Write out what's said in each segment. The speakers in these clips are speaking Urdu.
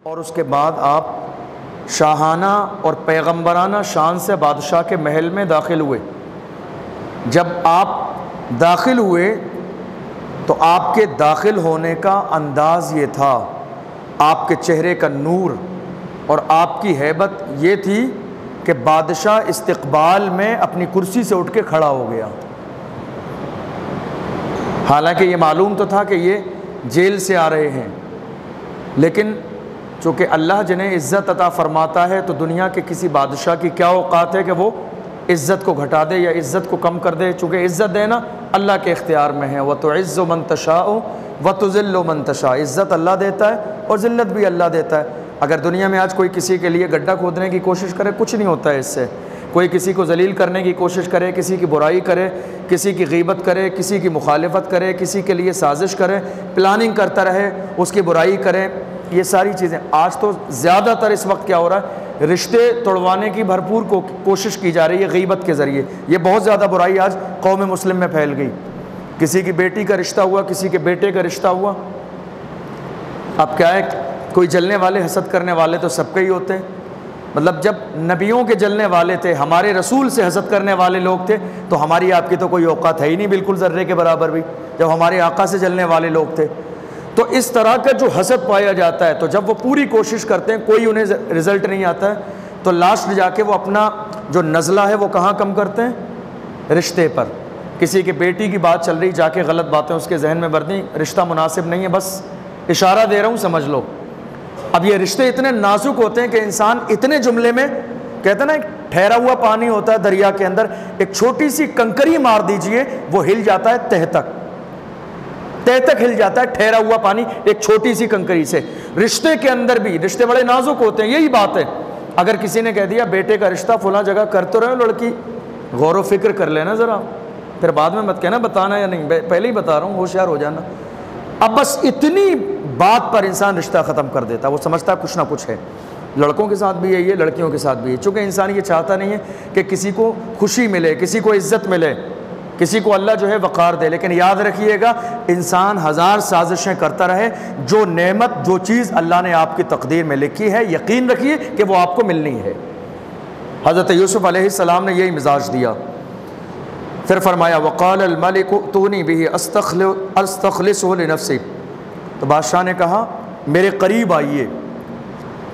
اور اس کے بعد آپ شاہانہ اور پیغمبرانہ شان سے بادشاہ کے محل میں داخل ہوئے۔ جب آپ داخل ہوئے تو آپ کے داخل ہونے کا انداز یہ تھا، آپ کے چہرے کا نور اور آپ کی ہیبت یہ تھی کہ بادشاہ استقبال میں اپنی کرسی سے اٹھ کے کھڑا ہو گیا۔ حالانکہ یہ معلوم تو تھا کہ یہ جیل سے آ رہے ہیں، لیکن چونکہ اللہ جنہیں عزت عطا فرماتا ہے تو دنیا کے کسی بادشاہ کی کیا اوقات ہے کہ وہ عزت کو گھٹا دے یا عزت کو کم کر دے۔ چونکہ عزت دینا اللہ کے اختیار میں ہے، وَتُعِزُّ مَن تَشَاءُ وَتُذِلُّ مَن تَشَاءُ، عزت اللہ دیتا ہے اور ذلت بھی اللہ دیتا ہے۔ اگر دنیا میں آج کوئی کسی کے لیے گڈھا کھودنے کی کوشش کرے، کچھ نہیں ہوتا ہے اس سے۔ کوئی کسی کو ذلیل کرنے کی کوشش کرے، کسی کی برائی کرے، کسی کی غیبت کرے، کسی کی مخالفت کرے، کسی کے لیے سازش کرے، پلاننگ کرتا رہے، اس کی برائی کرے، یہ ساری چیزیں آج تو زیادہ تر اس وقت کیا ہو رہا ہے، رشتے توڑوانے کی بھرپور کوشش کی جا رہی ہے غیبت کے ذریعے۔ یہ بہت زیادہ برائی آج قوم مسلم میں پھیل گئی۔ کسی کی بیٹی کا رشتہ ہوا، کسی کے بیٹے کا رشتہ ہوا، اب کیا ہے، کوئی جلنے والے حسد کرنے والے تو سب کے ہی ہوتے ہیں۔ مطلب جب نبیوں کے جلنے والے تھے، ہمارے رسول سے حسد کرنے والے لوگ تھے، تو ہماری آپ کی تو کوئی اوقات ہے ہی نہیں بالکل ذرے کے برابر بھی، جب ہمارے آقا سے جلنے والے لوگ تھے۔ تو اس طرح کا جو حسد پایا جاتا ہے، تو جب وہ پوری کوشش کرتے ہیں، کوئی انہیں رزلٹ نہیں آتا ہے، تو لاسٹ جا کے وہ اپنا جو نزلہ ہے وہ کہاں کم کرتے ہیں؟ رشتے پر۔ کسی کے بیٹی کی بات چل رہی، جا کے غلط باتیں اس کے ذہن میں بھر دیں، رشتہ مناسب نہیں ہے، بس اشارہ دے رہا ہوں سمجھ لو۔ اب یہ رشتے اتنے نازک ہوتے ہیں کہ انسان اتنے جملے میں کہتا ہے نا، ایک ٹھہرا ہوا پانی ہوتا ہے دریا کے اندر، ایک چھوٹی سی کنکری مار دیجئے وہ ہل جاتا ہے تہ تک ہل جاتا ہے ٹھہرا ہوا پانی ایک چھوٹی سی کنکری سے۔ رشتے کے اندر بھی رشتے بڑے نازک ہوتے ہیں، یہی بات ہے۔ اگر کسی نے کہہ دیا بیٹے کا رشتہ فلاں جگہ کر تو رہے ہو لڑکی، غور و فکر کر لینا ذرا، پھر بعد میں مت کہنا بتانا یا نہیں، پہلے ہی بتا رہا ہوں، ہوشیار ہو جانا۔ اب بس اتنی بات پر انسان رشتہ ختم کر دیتا، وہ سمجھتا کچھ نہ کچھ ہے۔ لڑکوں کے ساتھ بھی یہی ہے، لڑکیوں کے ساتھ بھی ہے۔ چونکہ انسان یہ چاہتا نہیں ہے کہ کسی کو خوشی ملے، کسی کو عزت ملے، کسی کو اللہ جو ہے وقار دے، لیکن یاد رکھیے گا انسان ہزار سازشیں کرتا رہے، جو نعمت، جو چیز اللہ نے آپ کی تقدیر میں لکھی ہے، یقین رکھیے کہ وہ آپ کو ملنی ہے۔ حضرت یوسف علیہ السلام نے یہی مزاج دیا۔ پھر فرمایا وقال الملک ائتونی بہ استخلصہ لنفسی، تو بادشاہ نے کہا میرے قریب آئیے۔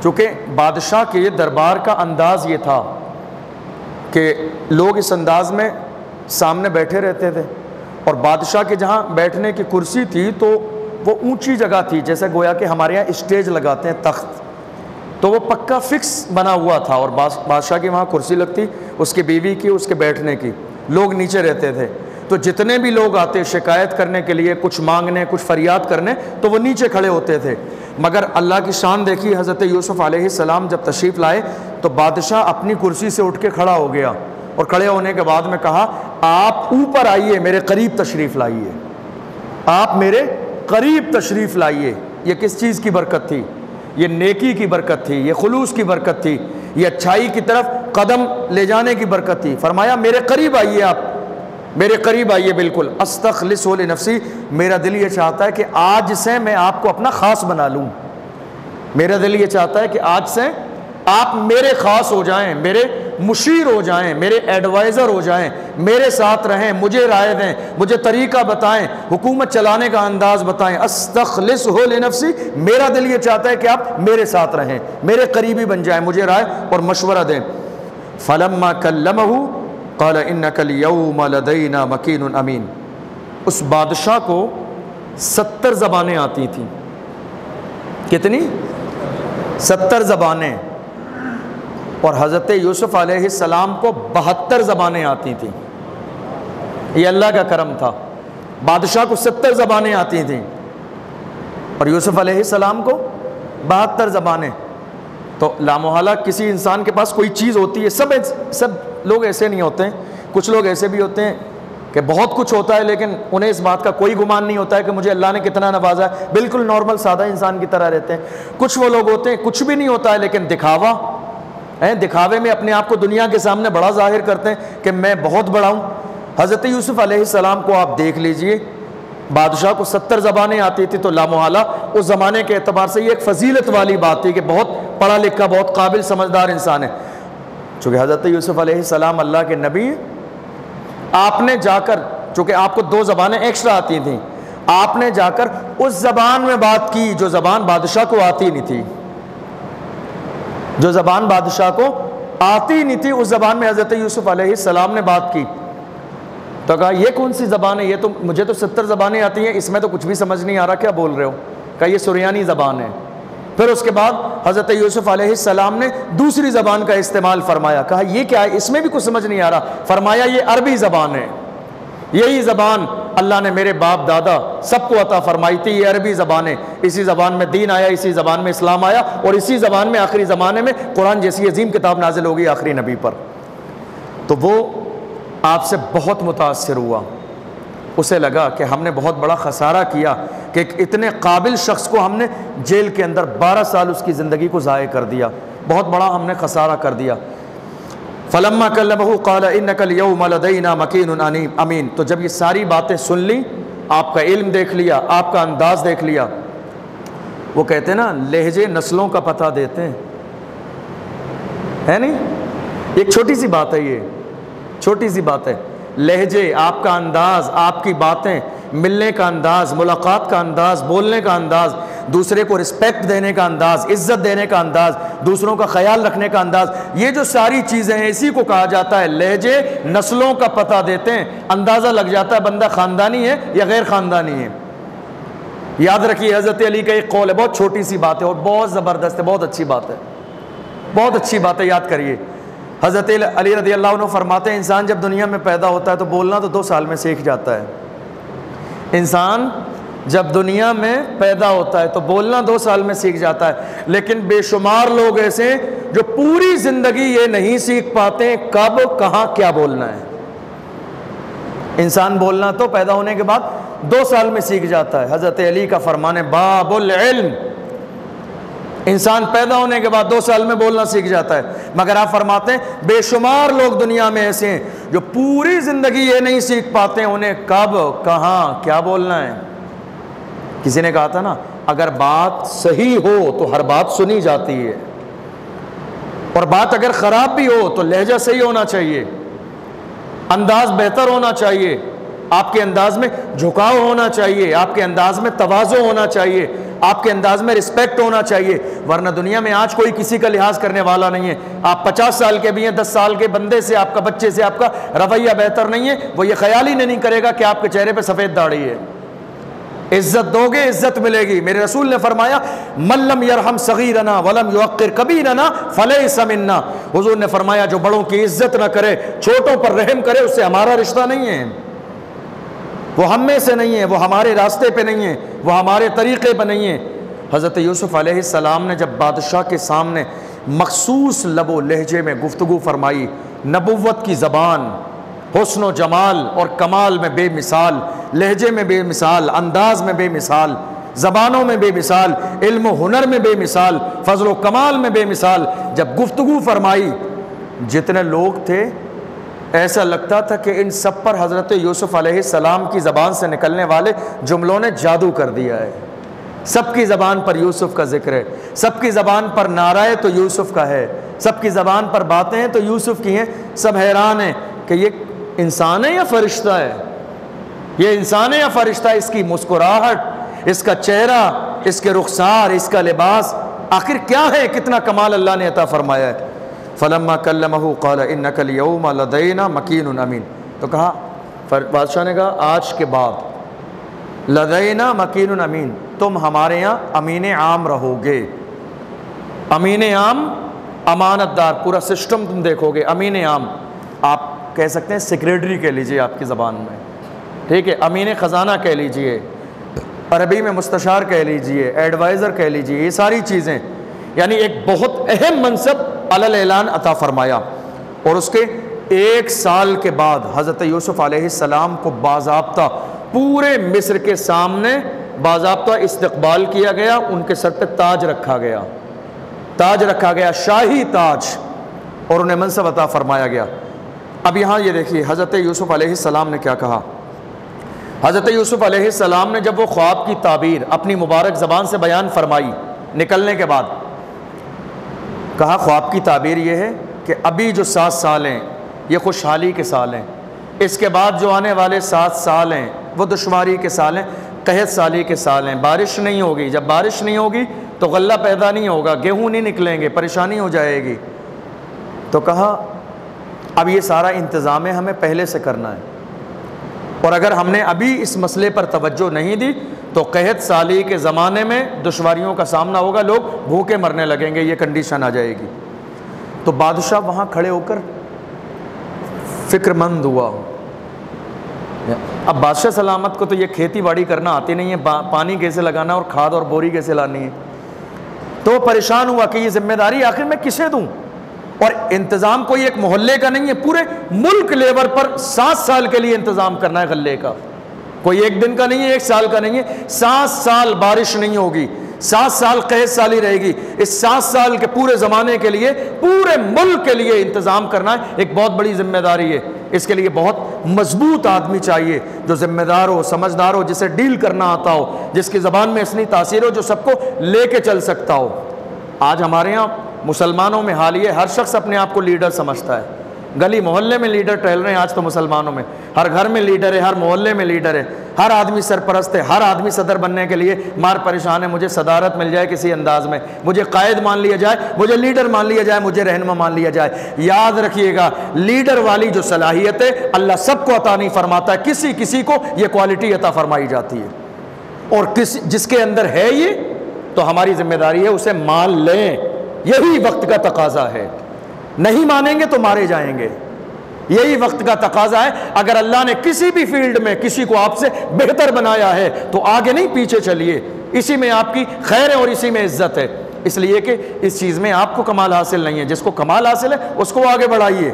چونکہ بادشاہ کے دربار کا انداز یہ تھا کہ لوگ اس انداز میں سامنے بیٹھے رہتے تھے، اور بادشاہ کے جہاں بیٹھنے کی کرسی تھی تو وہ اونچی جگہ تھی، جیسے گویا کہ ہمارے یہاں اسٹیج لگاتے ہیں تخت، تو وہ پکا فکس بنا ہوا تھا، اور بادشاہ کی وہاں کرسی لگتی، اس کی بیوی کی، اس کے بیٹھنے کی، لوگ نیچے رہتے تھے۔ تو جتنے بھی لوگ آتے شکایت کرنے کے لیے، کچھ مانگنے، کچھ فریاد کرنے، تو وہ نیچے کھڑے ہوتے تھے۔ مگر اللہ کی شان دیکھی، حضرت یوسف علیہ السلام جب تشریف لائے تو بادشاہ اپنی کرسی سے اٹھ کے کھڑا ہو گیا، اور کھڑے ہونے کے بعد میں کہا آپ اوپر آئیے، میرے قریب تشریف لائیے، آپ میرے قریب تشریف لائیے۔ یہ کس چیز کی برکت تھی؟ یہ نیکی کی برکت تھی، یہ خلوص کی برکت تھی، یہ اچھائی کی طرف قدم لے جانے کی برکت تھی۔ فرمایا میرے قریب آئیے، آپ میرے قریب آئیے، بالکل استخلصہ لنفسی، میرا دل یہ چاہتا ہے کہ آج سے میں آپ کو اپنا خاص بنا لوں، میرا دل یہ چاہتا ہے کہ آج سے آپ میرے خاص ہو جائیں، میرے مشیر ہو جائیں، میرے ایڈوائزر ہو جائیں، میرے ساتھ رہیں، مجھے رائے دیں، مجھے طریقہ بتائیں، حکومت چلانے کا انداز بتائیں۔ استخلصہ لنفسی، میرا دل یہ چاہتا ہے کہ آپ میرے ساتھ رہیں، میرے قریبی بن جائیں، مجھے رائے اور مشورہ دیں۔ فلما کلمہ قال انک اليوم لدینا مکین امین، اس بادشاہ کو 70 زبانیں آتی تھیں۔ کتنی؟ 70 زبانیں، اور حضرت یوسف علیہ السلام کو 72 زبانیں آتی تھیں۔ یہ اللہ کا کرم تھا، بادشاہ کو 70 زبانیں آتی تھیں اور یوسف علیہ السلام کو 72 زبانیں۔ تو لامحالہ کسی انسان کے پاس کوئی چیز ہوتی ہے، سب لوگ ایسے نہیں ہوتے ہیں، کچھ لوگ ایسے بھی ہوتے ہیں کہ بہت کچھ ہوتا ہے لیکن انہیں اس بات کا کوئی گمان نہیں ہوتا ہے کہ مجھے اللہ نے کتنا نوازا ہے، بالکل نارمل سادہ انسان کی طرح رہتے ہیں۔ کچھ وہ لوگ ہوتے ہیں کچھ بھی نہیں ہوتا ہے لیکن دکھاوے میں اپنے آپ کو دنیا کے سامنے بڑا ظاہر کرتے ہیں کہ میں بہت بڑا ہوں۔ حضرت یوسف علیہ السلام کو آپ دیکھ لیجئے، بادشاہ کو 70 زبانیں آتی تھی تو لامحالہ اس زمانے کے اعتبار سے یہ ایک فضیلت والی بات تھی کہ بہت پڑھا لکھا، بہت قابل سمجھدار انسان ہے۔ چونکہ حضرت یوسف علیہ السلام اللہ کے نبی ہیں، آپ نے جا کر، چونکہ آپ کو 2 زبانیں ایکسٹرا آتی تھیں، آپ نے جا کر اس زبان میں بات کی جو زبان بادشاہ کو آتی نہیں تھی، جو زبان بادشاہ کو آتی نہیں تھی اس زبان میں حضرت یوسف علیہ السلام نے بات کی۔ تو کہا یہ کون سی زبان ہے؟ یہ تو مجھے تو 70 زبانیں آتی ہیں، اس میں تو کچھ بھی سمجھ نہیں آ رہا، کیا بول رہے ہو؟ کہا یہ سریانی زبان ہے۔ پھر اس کے بعد حضرت یوسف علیہ السلام نے دوسری زبان کا استعمال فرمایا، کہا یہ کیا ہے؟ اس میں بھی کچھ سمجھ نہیں آ رہا، فرمایا یہ عربی زبان ہے، یہی زبان اللہ نے میرے باپ دادا سب کو عطا فرمائی تھی، یہ عربی زبان ہے، اسی زبان میں دین آیا، اسی زبان میں اسلام آیا، اور اسی زبان میں آخری زمانے میں قرآن جیسی عظیم کتاب نازل ہوگی آخری نبی پر۔ تو وہ آپ سے بہت متاثر ہوا، اسے لگا کہ ہم نے بہت بڑا خسارہ کیا کہ ایک اتنے قابل شخص کو ہم نے جیل کے اندر 12 سال اس کی زندگی کو ضائع کر دیا، بہت بڑا ہم نے خسارہ کر دیا۔ فلما کلمہ قال انک اليوم لدینا مکین امین۔ تو جب یہ ساری باتیں سن لی، آپ کا علم دیکھ لیا، آپ کا انداز دیکھ لیا، وہ کہتے ہیں نا لہجے نسلوں کا پتہ دیتے ہیں، ہے نہیں؟ ایک چھوٹی سی بات ہے، یہ چھوٹی سی بات ہے، لہجے، آپ کا انداز، آپ کی باتیں، ملنے کا انداز، ملاقات کا انداز، بولنے کا انداز، دوسرے کو رسپیکٹ دینے کا انداز، عزت دینے کا انداز، دوسروں کا خیال رکھنے کا انداز، یہ جو ساری چیزیں ہیں اسی کو کہا جاتا ہے لہجے نسلوں کا پتہ دیتے ہیں، اندازہ لگ جاتا ہے بندہ خاندانی ہے یا غیر خاندانی ہے۔ یاد رکھیے حضرت علی کا ایک قول ہے، بہت چھوٹی سی بات ہے اور بہت زبردست ہے، بہت اچھی بات ہے، بہت اچھی بات ہے، یاد کریے۔ حضرت علی رضی اللہ عنہ فرماتے ہیں انسان جب دنیا میں پیدا ہوتا ہے تو بولنا تو 2 سال میں سیکھ جاتا ہے۔ انسان جب دنیا میں پیدا ہوتا ہے تو بولنا 2 سال میں سیکھ جاتا ہے، لیکن بے شمار لوگ ایسے جو پوری زندگی یہ نہیں سیکھ پاتے کب کہاں کیا بولنا ہے۔ انسان بولنا تو پیدا ہونے کے بعد 2 سال میں سیکھ جاتا ہے۔ حضرت علی کا فرمان ہے باب العلم، انسان پیدا ہونے کے بعد 2 سال میں بولنا سیکھ جاتا ہے، مگر آپ فرماتے ہیں بے شمار لوگ دنیا میں ایسے ہیں جو پوری زندگی یہ نہیں سیکھ پاتے انہیں کب کہاں کیا بولنا ہے۔ کسی نے کہا تھا نا اگر بات صحیح ہو تو ہر بات سنی جاتی ہے، اور بات اگر خراب بھی ہو تو لہجہ صحیح ہونا چاہیے، انداز بہتر ہونا چاہیے، آپ کے انداز میں جھکاؤ ہونا چاہیے، آپ کے انداز میں تواضع ہونا چاہیے، آپ کے انداز میں رسپیکٹ ہونا چاہیے، ورنہ دنیا میں آج کوئی کسی کا لحاظ کرنے والا نہیں ہے۔ آپ 50 سال کے بھی ہیں، 10 سال کے بندے سے، آپ کا بچے سے آپ کا رویہ بہتر نہیں ہے، وہ یہ خیال ہی نہیں کرے گا کہ آپ کے چہرے پہ سفید داڑھی ہے۔ عزت دو گے عزت ملے گی۔ میرے رسول نے فرمایا من لم یرحم صغیرنا ولم یوقر کبیرنا فلیس منا۔ حضور نے فرمایا جو بڑوں کی عزت نہ کرے، چھوٹوں پر رحم کرے، اس سے ہمارا رشتہ نہیں ہے، وہ ہم میں سے نہیں ہے، وہ ہمارے راستے پہ نہیں ہے، وہ ہمارے طریقے پہ نہیں ہے۔ حضرت یوسف علیہ السلام نے جب بادشاہ کے سامنے مخصوص لب و لہجے میں گفتگو فرمائی، نبوت کی زبان، حسن و جمال اور کمال میں بے مثال، لہجے میں بے مثال، انداز میں بے مثال، زبانوں میں بے مثال، علم و ہنر میں بے مثال، فضل و کمال میں بے مثال، جب گفتگو فرمائی، جتنے لوگ تھے ایسا لگتا تھا کہ ان سب پر حضرت یوسف علیہ السلام کی زبان سے نکلنے والے جملوں نے جادو کر دیا ہے۔ سب کی زبان پر یوسف کا ذکر ہے، سب کی زبان پر نعرہ تو یوسف کا ہے، سب کی زبان پر باتیں ہیں تو یوسف کی ہیں۔ سب حیران ہیں کہ یہ انسان ہے یا فرشتہ ہے، یہ انسان ہے یا فرشتہ ہے، اس کی مسکراہٹ، اس کا چہرہ، اس کے رخسار، اس کا لباس، آخر کیا ہے، کتنا کمال اللہ نے عطا فرمایا ہے۔ فلما کلمہ قال انک اليوم لدینا مکین امین۔ تو کہا، بادشاہ نے کہا آج کے بعد لدینا مکین امین، تم ہمارے یہاں امین عام رہو گے۔ امین عام، امانت دار، پورا سسٹم تم دیکھو گے۔ امین عام آپ کہہ سکتے ہیں سیکریٹری کہہ لیجئے آپ کی زبان میں، ٹھیک ہے، امین خزانہ کہہ لیجئے، عربی میں مستشار کہہ لیجئے، ایڈوائزر کہہ لیجئے، یہ ساری چیزیں، یعنی ایک بہت اہم منصب علی الاعلان عطا فرمایا۔ اور اس کے 1 سال کے بعد حضرت یوسف علیہ السلام کو باضابطہ پورے مصر کے سامنے باضابطہ استقبال کیا گیا، ان کے سر پہ تاج رکھا گیا، تاج رکھا گیا، شاہی تاج، اور انہیں منصب عطا فرمایا گیا۔ اب یہاں یہ دیکھیے حضرت یوسف علیہ السلام نے کیا کہا، حضرت یوسف علیہ السلام نے جب وہ خواب کی تعبیر اپنی مبارک زبان سے بیان فرمائی نکلنے کے بعد، کہا خواب کی تعبیر یہ ہے کہ ابھی جو 7 سال ہیں یہ خوشحالی کے سال ہیں، اس کے بعد جو آنے والے 7 سال ہیں وہ دشواری کے سال ہیں، قحط سالی کے سال ہیں، بارش نہیں ہوگی، جب بارش نہیں ہوگی تو غلہ پیدا نہیں ہوگا، گیہوں نہیں نکلیں گے، پریشانی ہو جائے گی۔ تو کہا اب یہ سارا انتظام ہمیں پہلے سے کرنا ہے، اور اگر ہم نے ابھی اس مسئلے پر توجہ نہیں دی تو قحط سالی کے زمانے میں دشواریوں کا سامنا ہوگا، لوگ بھوکے مرنے لگیں گے، یہ کنڈیشن آ جائے گی۔ تو بادشاہ وہاں کھڑے ہو کر فکر مند ہوا۔ اب بادشاہ سلامت کو تو یہ کھیتی باڑی کرنا آتی نہیں ہے، پانی کیسے لگانا اور کھاد اور بوری کیسے لانی ہے، تو وہ پریشان ہوا کہ یہ ذمہ داری آخر میں کسے دوں، اور انتظام کوئی ایک محلے کا نہیں ہے، پورے ملک لیول پر 7 سال کے لیے انتظام کرنا ہے غلے کا، کوئی ایک دن کا نہیں ہے، 1 سال کا نہیں ہے، 7 سال بارش نہیں ہوگی، 7 سال قحط سالی رہے گی، اس 7 سال کے پورے زمانے کے لیے پورے ملک کے لیے انتظام کرنا ہے، ایک بہت بڑی ذمہ داری ہے۔ اس کے لیے بہت مضبوط آدمی چاہیے جو ذمہ دار ہو، سمجھدار ہو، جسے ڈیل کرنا آتا ہو، جس کی زبان میں اتنی تاثیر ہو، جو سب کو لے کے چل سکتا ہو۔ آج ہمارے ہاں مسلمانوں میں حال یہ، ہر شخص اپنے آپ کو لیڈر سمجھتا ہے، گلی محلے میں لیڈر ٹہل رہے ہیں آج تو مسلمانوں میں، ہر گھر میں لیڈر ہے، ہر محلے میں لیڈر ہے، ہر آدمی سرپرست ہے، ہر آدمی صدر بننے کے لیے مار پریشان ہے، مجھے صدارت مل جائے کسی انداز میں، مجھے قائد مان لیا جائے، مجھے لیڈر مان لیا جائے، مجھے رہنما مان لیا جائے۔ یاد رکھیے گا لیڈر والی جو صلاحیت ہے اللہ سب کو عطا نہیں فرماتا ہے، کسی کسی کو یہ کوالٹی عطا فرمائی جاتی ہے، اور جس کے اندر ہے یہ تو ہماری ذمہ داری ہے اسے مان لیں، یہی وقت کا تقاضا ہے، نہیں مانیں گے تو مارے جائیں گے، یہی وقت کا تقاضا ہے۔ اگر اللہ نے کسی بھی فیلڈ میں کسی کو آپ سے بہتر بنایا ہے تو آگے نہیں پیچھے چلیے، اسی میں آپ کی خیر ہے اور اسی میں عزت ہے، اس لیے کہ اس چیز میں آپ کو کمال حاصل نہیں ہے، جس کو کمال حاصل ہے اس کو آگے بڑھائیے۔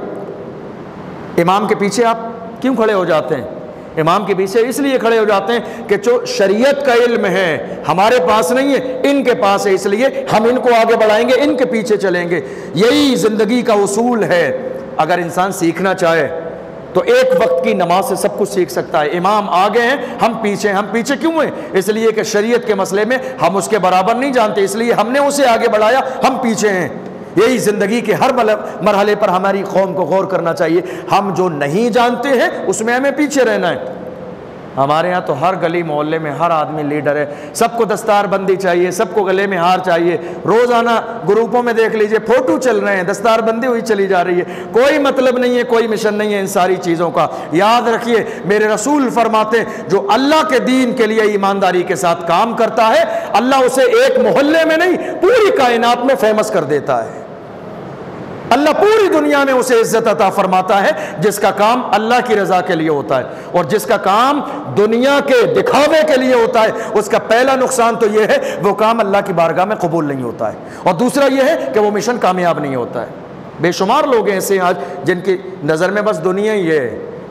امام کے پیچھے آپ کیوں کھڑے ہو جاتے ہیں؟ امام کے پیچھے اس لیے کھڑے ہو جاتے ہیں کہ جو شریعت کا علم ہے ہمارے پاس نہیں ہے، ان کے پاس ہے، اس لیے ہم ان کو آگے بڑھائیں گے، ان کے پیچھے چلیں گے، یہی زندگی کا اصول ہے۔ اگر انسان سیکھنا چاہے تو ایک وقت کی نماز سے سب کچھ سیکھ سکتا ہے۔ امام آگے ہیں، ہم پیچھے کیوں ہیں؟ اس لیے کہ شریعت کے مسئلے میں ہم اس کے برابر نہیں جانتے، اس لیے ہم نے اسے آگے بڑھایا، ہم پیچھے ہیں۔ یہی زندگی کے ہر مرحلے پر ہماری قوم کو غور کرنا چاہیے، ہم جو نہیں جانتے ہیں اس میں ہمیں پیچھے رہنا ہے۔ ہمارے ہاں تو ہر گلی محلے میں ہر آدمی لیڈر ہے، سب کو دستار بندی چاہیے، سب کو گلے میں ہار چاہیے، روزانہ گروپوں میں دیکھ لیجئے فوٹو چل رہے ہیں، دستار بندی ہوئی چلی جا رہی ہے، کوئی مطلب نہیں ہے، کوئی مشن نہیں ہے ان ساری چیزوں کا۔ یاد رکھیے میرے رسول فرماتے ہیں جو اللہ کے دین کے لیے ایمانداری کے ساتھ کام کرتا ہے اللہ اسے ایک محلے میں نہیں پوری کائنات میں فیمس کر دیتا ہے، اللہ پوری دنیا میں اسے عزت عطا فرماتا ہے جس کا کام اللہ کی رضا کے لیے ہوتا ہے، اور جس کا کام دنیا کے دکھاوے کے لیے ہوتا ہے اس کا پہلا نقصان تو یہ ہے وہ کام اللہ کی بارگاہ میں قبول نہیں ہوتا ہے، اور دوسرا یہ ہے کہ وہ مشن کامیاب نہیں ہوتا ہے۔ بے شمار لوگ ہیں ایسے آج جن کی نظر میں بس دنیا ہی ہے،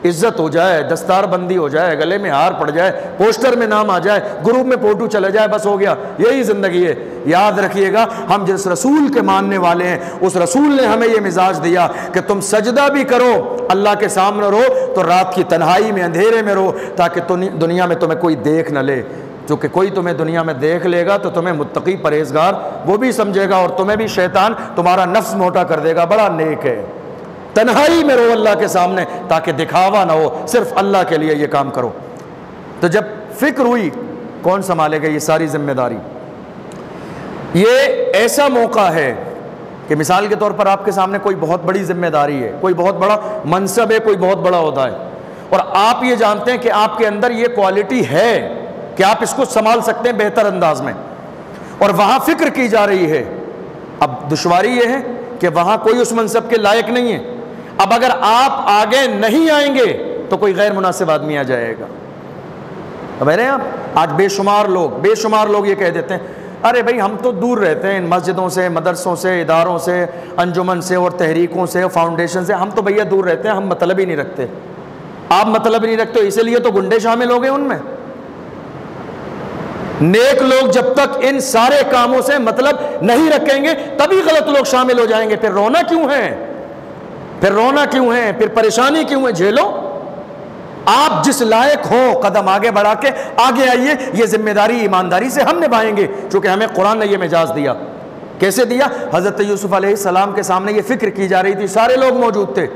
عزت ہو جائے، دستار بندی ہو جائے، گلے میں ہار پڑ جائے، پوسٹر میں نام آ جائے، گروپ میں فوٹو چلے جائے، بس ہو گیا، یہی زندگی ہے۔ یاد رکھیے گا ہم جس رسول کے ماننے والے ہیں اس رسول نے ہمیں یہ مزاج دیا کہ تم سجدہ بھی کرو اللہ کے سامنے رہو تو رات کی تنہائی میں اندھیرے میں رہو تاکہ دنیا میں تمہیں کوئی دیکھ نہ لے، کیونکہ کوئی تمہیں دنیا میں دیکھ لے گا تو تمہیں متقی پرہیزگار وہ بھی سمجھے گا، اور تمہیں بھی شیطان تمہارا نفس موٹا کر دے گا، بڑا نیک ہے۔ تنہائی میں رہو اللہ کے سامنے تاکہ دکھاوا نہ ہو، صرف اللہ کے لیے یہ کام کرو۔ تو جب فکر ہوئی کون سنبھالے گا یہ ساری ذمہ داری؟ یہ ایسا موقع ہے کہ مثال کے طور پر آپ کے سامنے کوئی بہت بڑی ذمہ داری ہے، کوئی بہت بڑا منصب ہے، کوئی بہت بڑا عہدہ ہے، اور آپ یہ جانتے ہیں کہ آپ کے اندر یہ کوالٹی ہے کہ آپ اس کو سنبھال سکتے ہیں بہتر انداز میں، اور وہاں فکر کی جا رہی ہے۔ اب دشواری یہ ہے کہ وہاں کوئی اس منصب کے لائق نہیں ہے، اب اگر آپ آگے نہیں آئیں گے تو کوئی غیر مناسب آدمی آ جائے گا۔ اب آپ آج بے شمار لوگ یہ کہہ دیتے ہیں ارے بھائی ہم تو دور رہتے ہیں ان مسجدوں سے، مدرسوں سے، اداروں سے، انجمن سے اور تحریکوں سے، فاؤنڈیشن سے، ہم تو بھیا دور رہتے ہیں، ہم مطلب ہی نہیں رکھتے۔ آپ مطلب نہیں رکھتے اسی لیے تو گنڈے شامل ہو گئے ان میں۔ نیک لوگ جب تک ان سارے کاموں سے مطلب نہیں رکھیں گے تبھی غلط لوگ شامل ہو جائیں گے۔ پھر رونا کیوں ہے، پھر پریشانی کیوں ہے، جھیلو۔ آپ جس لائق ہو قدم آگے بڑھا کے آگے آئیے، یہ ذمہ داری ایمانداری سے ہم نبھائیں گے، چونکہ ہمیں قرآن نے یہ مجاز دیا۔ کیسے دیا؟ حضرت یوسف علیہ السلام کے سامنے یہ فکر کی جا رہی تھی، سارے لوگ موجود تھے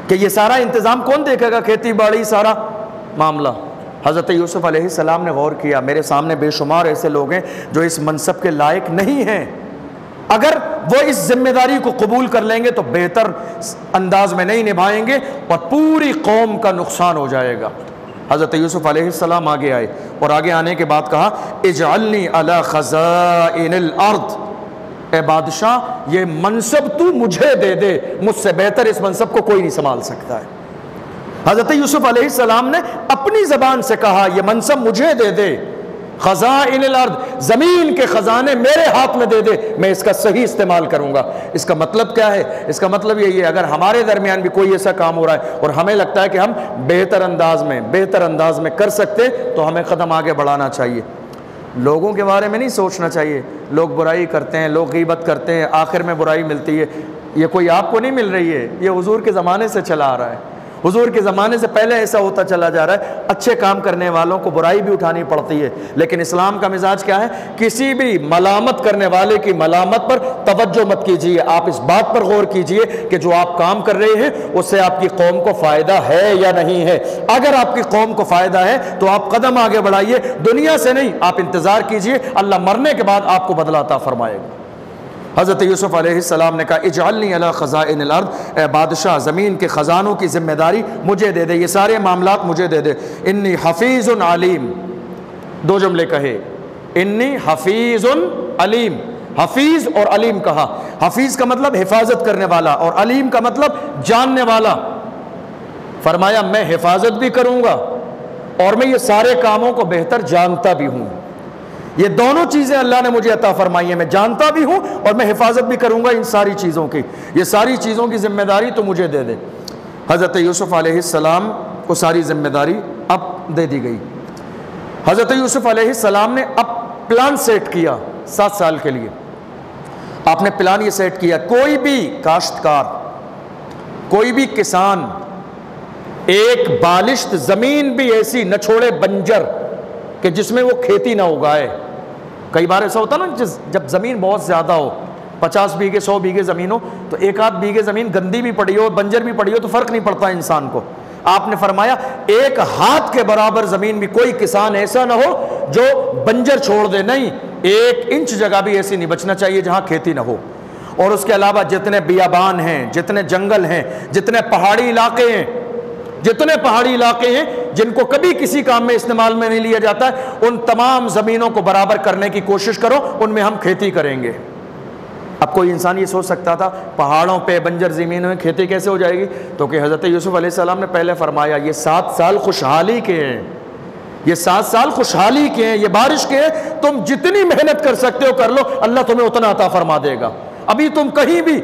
کہ یہ سارا انتظام کون دیکھے گا، کھیتی باڑی سارا معاملہ۔ حضرت یوسف علیہ السلام نے غور کیا، میرے سامنے بے شمار ایسے لوگ ہیں جو اس منصب کے لائق نہیں ہیں، اگر وہ اس ذمہ داری کو قبول کر لیں گے تو بہتر انداز میں نہیں نبھائیں گے اور پوری قوم کا نقصان ہو جائے گا۔ حضرت یوسف علیہ السلام آگے آئے اور آگے آنے کے بعد کہا اجعلنی علی خزائن الارض، اے بادشاہ یہ منصب تو مجھے دے دے، مجھ سے بہتر اس منصب کو کوئی نہیں سنبھال سکتا ہے۔ حضرت یوسف علیہ السلام نے اپنی زبان سے کہا یہ منصب مجھے دے دے، خزائن الارض، زمین کے خزانے میرے ہاتھ میں دے دے، میں اس کا صحیح استعمال کروں گا۔ اس کا مطلب کیا ہے؟ اس کا مطلب یہی ہے اگر ہمارے درمیان بھی کوئی ایسا کام ہو رہا ہے اور ہمیں لگتا ہے کہ ہم بہتر انداز میں کر سکتے تو ہمیں قدم آگے بڑھانا چاہیے۔ لوگوں کے بارے میں نہیں سوچنا چاہیے، لوگ برائی کرتے ہیں، لوگ غیبت کرتے ہیں، آخر میں برائی ملتی ہے، یہ کوئی آپ کو نہیں مل رہی ہے، یہ حضور کے زمانے سے چلا آ رہا ہے، حضور کے زمانے سے پہلے ایسا ہوتا چلا جا رہا ہے۔ اچھے کام کرنے والوں کو برائی بھی اٹھانی پڑتی ہے، لیکن اسلام کا مزاج کیا ہے؟ کسی بھی ملامت کرنے والے کی ملامت پر توجہ مت کیجیے، آپ اس بات پر غور کیجیے کہ جو آپ کام کر رہے ہیں اس سے آپ کی قوم کو فائدہ ہے یا نہیں ہے۔ اگر آپ کی قوم کو فائدہ ہے تو آپ قدم آگے بڑھائیے، دنیا سے نہیں، آپ انتظار کیجیے، اللہ مرنے کے بعد آپ کو بدلہ عطا فرمائے گا۔ حضرت یوسف علیہ السلام نے کہا اجعلنی علی خزائن الارض، اے بادشاہ زمین کے خزانوں کی ذمہ داری مجھے دے دے، یہ سارے معاملات مجھے دے دے۔ انی حفیظ علیم، دو جملے کہے، انی حفیظ علیم، حفیظ اور علیم کہا۔ حفیظ کا مطلب حفاظت کرنے والا اور علیم کا مطلب جاننے والا۔ فرمایا میں حفاظت بھی کروں گا اور میں یہ سارے کاموں کو بہتر جانتا بھی ہوں۔ یہ دونوں چیزیں اللہ نے مجھے عطا فرمائی ہیں، میں جانتا بھی ہوں اور میں حفاظت بھی کروں گا ان ساری چیزوں کی، یہ ساری چیزوں کی ذمہ داری تو مجھے دے دے۔ حضرت یوسف علیہ السلام کو ساری ذمہ داری اب دے دی گئی۔ حضرت یوسف علیہ السلام نے اب پلان سیٹ کیا 7 سال کے لیے۔ آپ نے پلان یہ سیٹ کیا کوئی بھی کاشتکار، کوئی بھی کسان ایک بالشت زمین بھی ایسی نہ چھوڑے بنجر کہ جس میں وہ کھیتی نہ اگائے۔ کئی بار ایسا ہوتا نا جب زمین بہت زیادہ ہو، 50 بیگھے 100 بیگھے زمین ہو تو ایک آدھ بیگھے زمین گندی بھی پڑی ہو بنجر بھی پڑی ہو تو فرق نہیں پڑتا انسان کو۔ آپ نے فرمایا ایک ہاتھ کے برابر زمین بھی کوئی کسان ایسا نہ ہو جو بنجر چھوڑ دے، نہیں، 1 انچ جگہ بھی ایسی نہیں بچنا چاہیے جہاں کھیتی نہ ہو۔ اور اس کے علاوہ جتنے بیابان ہیں، جتنے جنگل ہیں، جتنے پہاڑی علاقے ہیں جن کو کبھی کسی کام میں استعمال میں نہیں لیا جاتا ہے، ان تمام زمینوں کو برابر کرنے کی کوشش کرو، ان میں ہم کھیتی کریں گے۔ اب کوئی انسان یہ سوچ سکتا تھا پہاڑوں پہ بنجر زمینوں میں کھیتی کیسے ہو جائے گی؟ تو کہ حضرت یوسف علیہ السلام نے پہلے فرمایا یہ 7 سال خوشحالی کے ہیں، یہ 7 سال خوشحالی کے ہیں، یہ بارش کے ہیں، تم جتنی محنت کر سکتے ہو کر لو، اللہ تمہیں اتنا عطا فرما دے گا۔ ابھی تم کہیں بھی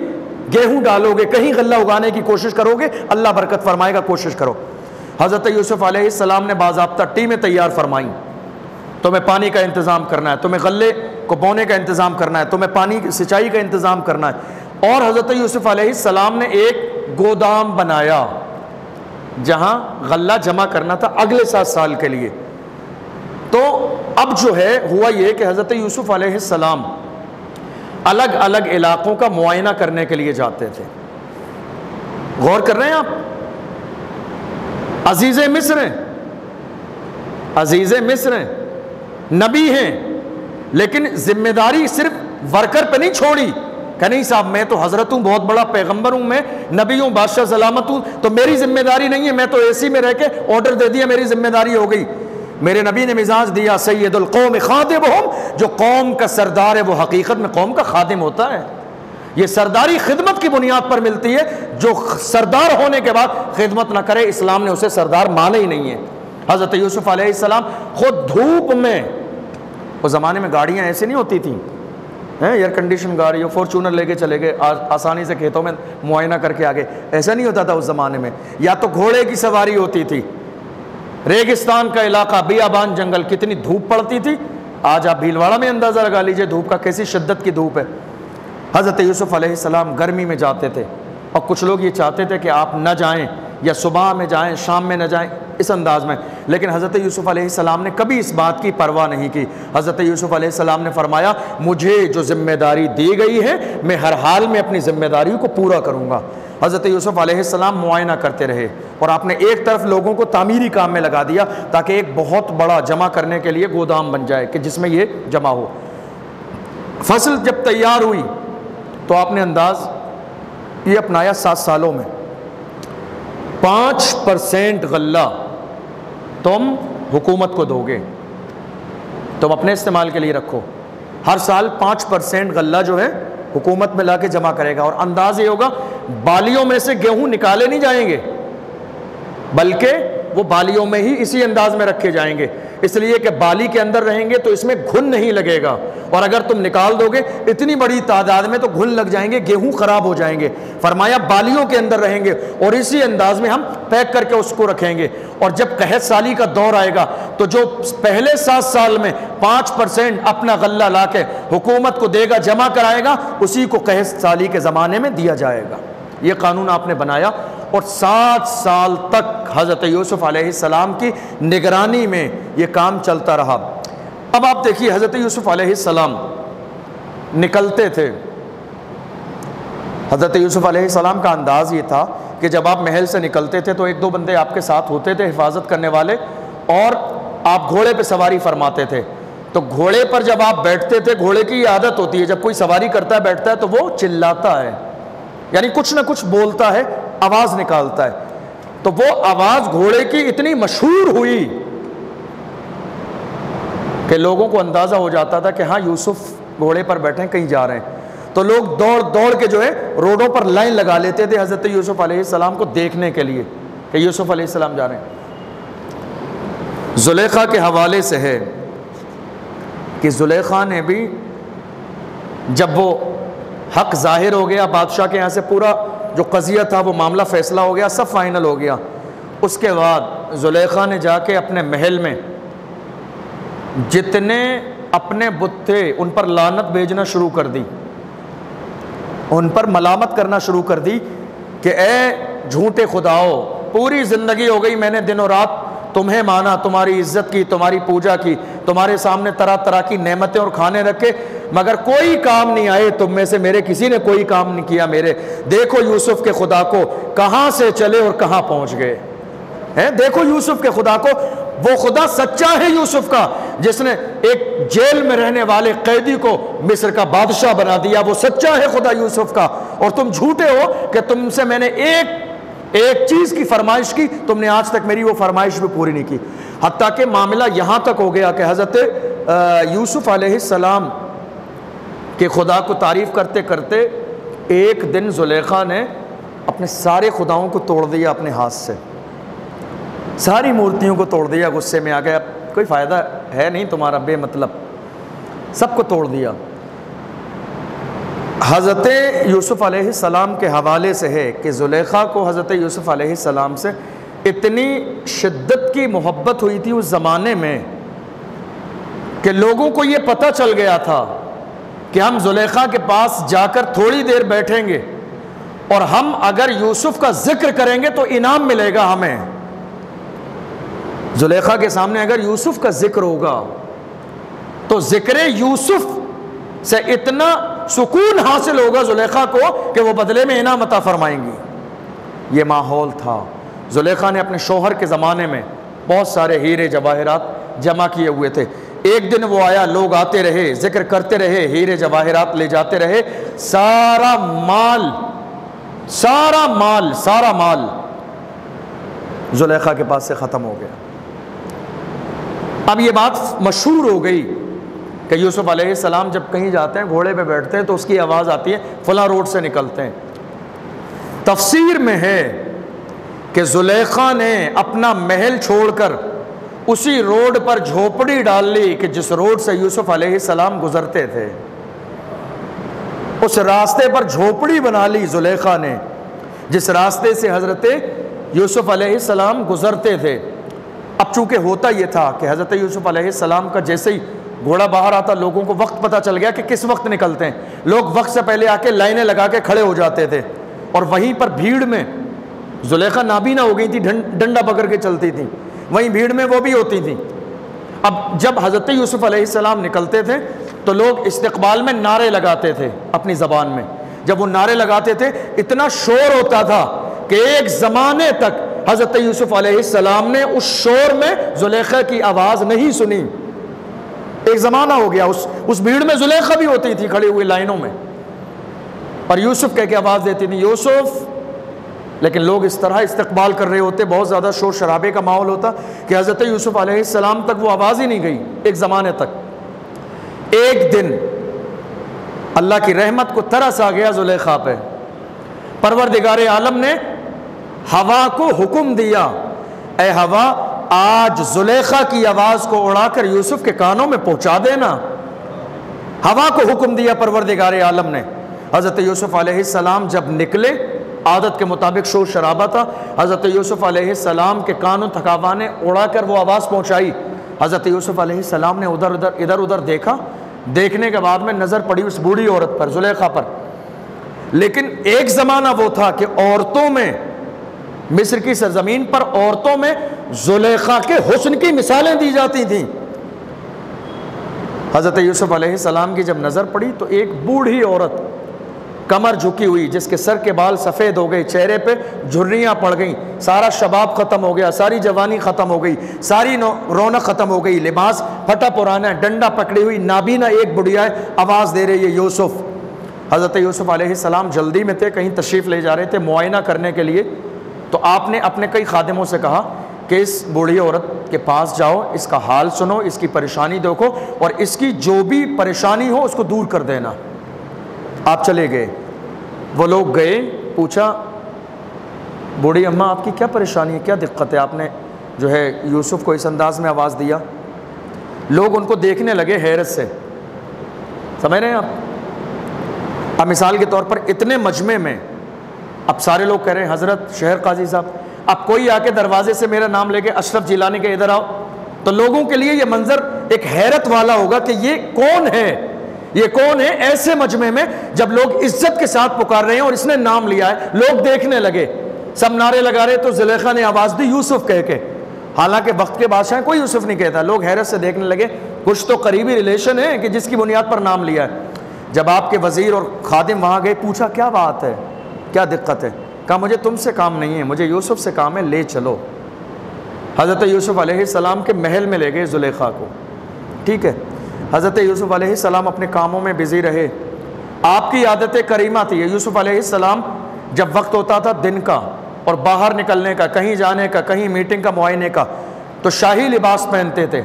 گیہوں ڈالو گے، کہیں غلہ اگانے کی کوشش کرو گے، اللہ برکت فرمائے گا، کوشش کرو۔ حضرت یوسف علیہ السلام نے باضابطہ ٹیمیں تیار فرمائیں، تمہیں پانی کا انتظام کرنا ہے، تمہیں غلے کو بونے کا انتظام کرنا ہے، تمہیں پانی کی سچائی کا انتظام کرنا ہے۔ اور حضرت یوسف علیہ السلام نے ایک گودام بنایا جہاں غلہ جمع کرنا تھا اگلے 7 سال کے لیے۔ تو اب جو ہے ہوا یہ کہ حضرت یوسف علیہ السلام الگ الگ علاقوں کا معائنہ کرنے کے لیے جاتے تھے۔ غور کر رہے ہیں آپ؟ عزیز مصر ہیں، نبی ہیں، لیکن ذمہ داری صرف ورکر پہ نہیں چھوڑی کہ نہیں صاحب میں تو حضرت ہوں، بہت بڑا پیغمبر ہوں، میں نبی ہوں، بادشاہ سلامت ہوں، تو میری ذمہ داری نہیں ہے، میں تو اے سی میں رہ کے آرڈر دے دیا، میری ذمہ داری ہو گئی۔ میرے نبی نے مزاج دیا سید القوم خادمہم، جو قوم کا سردار ہے وہ حقیقت میں قوم کا خادم ہوتا ہے۔ یہ سرداری خدمت کی بنیاد پر ملتی ہے، جو سردار ہونے کے بعد خدمت نہ کرے اسلام نے اسے سردار مانا ہی نہیں ہے۔ حضرت یوسف علیہ السلام خود دھوپ میں، اس زمانے میں گاڑیاں ایسے نہیں ہوتی تھیں، ایئر کنڈیشن گاڑی ہو، فارچونر لے کے چلے گئے، آسانی سے کھیتوں میں معائنہ کر کے آگے، ایسا نہیں ہوتا تھا اس زمانے میں۔ یا تو گھوڑے کی سواری ہوتی تھی، ریگستان کا علاقہ، بیابان جنگل، کتنی دھوپ پڑتی تھی۔ آج آپ بھیلواڑہ میں اندازہ لگا لیجئے دھوپ کا، کیسی شدت کی دھوپ ہے۔ حضرت یوسف علیہ السلام گرمی میں جاتے تھے اور کچھ لوگ یہ چاہتے تھے کہ آپ نہ جائیں، یا صبح میں جائیں شام میں نہ جائیں، اس انداز میں. لیکن حضرت یوسف علیہ السلام نے کبھی اس بات کی پرواہ نہیں کی. حضرت یوسف علیہ السلام نے فرمایا مجھے جو ذمہ داری دی گئی ہے میں ہر حال میں اپنی ذمہ داریوں کو پورا کروں گا. حضرت یوسف علیہ السلام معائنہ کرتے رہے اور آپ نے ایک طرف لوگوں کو تعمیری کام میں لگا دیا تاکہ ایک بہت بڑا جمع کرنے کے لیے گودام بن جائے کہ جس میں یہ جمع ہو. فصل جب تیار ہوئی تو آپ نے انداز یہ اپنایا 7 سالوں میں 5% غلہ تم حکومت کو دو گے، تم اپنے استعمال کے لیے رکھو. ہر سال 5% غلہ جو ہے حکومت میں لا کے جمع کرے گا. اور انداز یہ ہوگا بالیوں میں سے گیہوں نکالے نہیں جائیں گے بلکہ وہ بالیوں میں ہی اسی انداز میں رکھے جائیں گے، اس لیے کہ بالی کے اندر رہیں گے تو اس میں گھن نہیں لگے گا، اور اگر تم نکال دو گے اتنی بڑی تعداد میں تو گھن لگ جائیں گے، گیہوں خراب ہو جائیں گے. فرمایا بالیوں کے اندر رہیں گے اور اسی انداز میں ہم پیک کر کے اس کو رکھیں گے. اور جب قحط سالی کا دور آئے گا تو جو پہلے 7 سال میں 5% اپنا غلہ لا کے حکومت کو دے گا، جمع کرائے گا، اسی کو قحط سالی کے زمانے میں دیا جائے گا. یہ قانون آپ نے بنایا اور 7 سال تک حضرت یوسف علیہ السلام کی نگرانی میں یہ کام چلتا رہا. اب آپ دیکھیے حضرت یوسف علیہ السلام نکلتے تھے. حضرت یوسف علیہ السلام کا انداز یہ تھا کہ جب آپ محل سے نکلتے تھے تو 1-2 بندے آپ کے ساتھ ہوتے تھے حفاظت کرنے والے، اور آپ گھوڑے پہ سواری فرماتے تھے. تو گھوڑے پر جب آپ بیٹھتے تھے، گھوڑے کی یہ عادت ہوتی ہے جب کوئی سواری کرتا ہے بیٹھتا ہے تو وہ چلاتا ہے، یعنی کچھ نہ کچھ بولتا ہے، آواز نکالتا ہے. تو وہ آواز گھوڑے کی اتنی مشہور ہوئی کہ لوگوں کو اندازہ ہو جاتا تھا کہ ہاں یوسف گھوڑے پر بیٹھے ہیں، کہیں جا رہے ہیں. تو لوگ دوڑ دوڑ کے جو ہے روڈوں پر لائن لگا لیتے تھے حضرت یوسف علیہ السلام کو دیکھنے کے لیے کہ یوسف علیہ السلام جا رہے ہیں. زلیخا کے حوالے سے ہے کہ زلیخا نے بھی جب وہ حق ظاہر ہو گیا، بادشاہ کے یہاں سے پورا جو قضیہ تھا وہ معاملہ فیصلہ ہو گیا، سب فائنل ہو گیا، اس کے بعد زلیخا نے جا کے اپنے محل میں جتنے اپنے بت تھے ان پر لعنت بھیجنا شروع کر دی، ان پر ملامت کرنا شروع کر دی کہ اے جھوٹے خداؤ، پوری زندگی ہو گئی میں نے دن و رات تمہیں مانا، تمہاری عزت کی، تمہاری پوجا کی، تمہارے سامنے طرح طرح کی نعمتیں اور کھانے رکھے، مگر کوئی کام نہیں آئے تم میں سے، میرے کسی نے کوئی کام نہیں کیا میرے. دیکھو یوسف کے خدا کو کہاں سے چلے اور کہاں پہنچ گئے ہیں. دیکھو یوسف کے خدا کو، وہ خدا سچا ہے یوسف کا جس نے ایک جیل میں رہنے والے قیدی کو مصر کا بادشاہ بنا دیا، وہ سچا ہے خدا یوسف کا. اور تم جھوٹے ہو کہ تم سے میں نے ایک چیز کی فرمائش کی، تم نے آج تک میری وہ فرمائش بھی پوری نہیں کی. حتیٰ کہ معاملہ یہاں تک ہو گیا کہ حضرت یوسف علیہ السلام کہ خدا کو تعریف کرتے کرتے ایک دن زلیخا نے اپنے سارے خداؤں کو توڑ دیا، اپنے ہاتھ سے ساری مورتیوں کو توڑ دیا. غصے میں آ گیا، اب کوئی فائدہ ہے نہیں تمہارا، بے مطلب سب کو توڑ دیا. حضرت یوسف علیہ السلام کے حوالے سے ہے کہ زلیخا کو حضرت یوسف علیہ السلام سے اتنی شدت کی محبت ہوئی تھی اس زمانے میں کہ لوگوں کو یہ پتہ چل گیا تھا کہ ہم زلیخا کے پاس جا کر تھوڑی دیر بیٹھیں گے اور ہم اگر یوسف کا ذکر کریں گے تو انعام ملے گا ہمیں. زلیخا کے سامنے اگر یوسف کا ذکر ہوگا تو ذکر یوسف سے اتنا سکون حاصل ہوگا زلیخا کو کہ وہ بدلے میں انعام عطا فرمائیں گی. یہ ماحول تھا. زلیخا نے اپنے شوہر کے زمانے میں بہت سارے ہیرے جواہرات جمع کیے ہوئے تھے. ایک دن وہ آیا، لوگ آتے رہے، ذکر کرتے رہے، ہیرے جواہرات لے جاتے رہے، سارا مال زلیخا کے پاس سے ختم ہو گیا. اب یہ بات مشہور ہو گئی کہ یوسف علیہ السلام جب کہیں جاتے ہیں گھوڑے پہ بیٹھتے ہیں تو اس کی آواز آتی ہے فلاں روڈ سے نکلتے ہیں. تفسیر میں ہے کہ زلیخا نے اپنا محل چھوڑ کر اسی روڈ پر جھوپڑی ڈال لی کہ جس روڈ سے یوسف علیہ السلام گزرتے تھے. اس راستے پر جھوپڑی بنا لی زلیخا نے جس راستے سے حضرت یوسف علیہ السلام گزرتے تھے. اب چونکہ ہوتا یہ تھا کہ حضرت یوسف علیہ السلام کا جیسے ہی گھوڑا باہر آتا لوگوں کو وقت پتہ چل گیا کہ کس وقت نکلتے ہیں. لوگ وقت سے پہلے آ کے لائنیں لگا کے کھڑے ہو جاتے تھے اور وہیں پر بھیڑ میں زلیخا نابینا ہو گئی تھی، ڈنڈا پکڑ کے چلتی تھیں، وہیں بھیڑ میں وہ بھی ہوتی تھیں۔ اب جب حضرت یوسف علیہ السلام نکلتے تھے تو لوگ استقبال میں نعرے لگاتے تھے اپنی زبان میں۔ جب وہ نعرے لگاتے تھے اتنا شور ہوتا تھا کہ ایک زمانے تک حضرت یوسف علیہ السلام نے اس شور میں زلیخا کی آواز نہیں سنی۔ ایک زمانہ ہو گیا، اس بھیڑ میں زلیخا بھی ہوتی تھی کھڑی ہوئی لائنوں میں، اور یوسف کہہ کے آواز دیتی تھی یوسف، لیکن لوگ اس طرح استقبال کر رہے ہوتے، بہت زیادہ شور شرابے کا ماحول ہوتا کہ حضرت یوسف علیہ السلام تک وہ آواز ہی نہیں گئی ایک زمانے تک۔ ایک دن اللہ کی رحمت کو ترس آ گیا زلیخا پہ، پروردگار عالم نے ہوا کو حکم دیا، اے ہوا آج زلیخا کی آواز کو اڑا کر یوسف کے کانوں میں پہنچا دینا۔ ہوا کو حکم دیا پروردگار عالم نے۔ حضرت یوسف علیہ السلام جب نکلے، عادت کے مطابق شور شرابہ تھا، حضرت یوسف علیہ السلام کے کانوں تھکاوا نے اڑا کر وہ آواز پہنچائی۔ حضرت یوسف علیہ السلام نے ادھر ادھر دیکھا، دیکھنے کے بعد میں نظر پڑی اس بوڑھی عورت پر، زلیخا پر۔ لیکن ایک زمانہ وہ تھا کہ عورتوں میں، مصر کی سرزمین پر عورتوں میں زلیخا کے حسن کی مثالیں دی جاتی تھیں۔ حضرت یوسف علیہ السلام کی جب نظر پڑی تو ایک بوڑھی عورت کمر جھکی ہوئی، جس کے سر کے بال سفید ہو گئے، چہرے پہ جھریاں پڑ گئیں، سارا شباب ختم ہو گیا، ساری جوانی ختم ہو گئی، ساری رونق ختم ہو گئی، لباس پھٹا پرانا ہے، ڈنڈا پکڑی ہوئی، نابینا ایک بڑھیا ہے، آواز دے رہی ہے یوسف۔ حضرت یوسف علیہ السلام جلدی میں تھے، کہیں تشریف لے جا رہے تھے معائنہ کرنے کے لیے، تو آپ نے اپنے کئی خادموں سے کہا کہ اس بوڑھی عورت کے پاس جاؤ، اس کا حال سنو، اس کی پریشانی دیکھو، اور اس کی جو بھی پریشانی ہو اس کو دور کر دینا۔ آپ چلے گئے، وہ لوگ گئے، پوچھا بوڑھی اماں آپ کی کیا پریشانی ہے، کیا دقت ہے، آپ نے جو ہے یوسف کو اس انداز میں آواز دیا۔ لوگ ان کو دیکھنے لگے حیرت سے، سمجھ رہے ہیں آپ؟ اب مثال کے طور پر اتنے مجمع میں اب سارے لوگ کہہ رہے ہیں حضرت شہر قاضی صاحب، اب کوئی آ کے دروازے سے میرا نام لے کے اشرف جیلانی کے ادھر آؤ، تو لوگوں کے لیے یہ منظر ایک حیرت والا ہوگا کہ یہ کون ہے، یہ کون ہے ایسے مجمع میں جب لوگ عزت کے ساتھ پکار رہے ہیں اور اس نے نام لیا ہے۔ لوگ دیکھنے لگے، سب نعرے لگا رہے، تو زلیخا نے آواز دی یوسف کہہ کے، حالانکہ وقت کے بادشاہ کوئی یوسف نہیں کہتا۔ لوگ حیرت سے دیکھنے لگے، کچھ تو قریبی ریلیشن ہے کہ جس کی بنیاد پر نام لیا ہے۔ جب آپ کے وزیر اور خادم وہاں گئے، پوچھا کیا بات ہے، کیا دقت ہے؟ کہا مجھے تم سے کام نہیں ہے، مجھے یوسف سے کام ہے، لے چلو۔ حضرت یوسف علیہ السلام کے محل میں لے گئے زلیخا کو، ٹھیک ہے۔ حضرت یوسف علیہ السلام اپنے کاموں میں بزی رہے۔ آپ کی عادت کریمہ تھی، یوسف علیہ السلام جب وقت ہوتا تھا دن کا اور باہر نکلنے کا، کہیں جانے کا، کہیں میٹنگ کا، معائنے کا، تو شاہی لباس پہنتے تھے،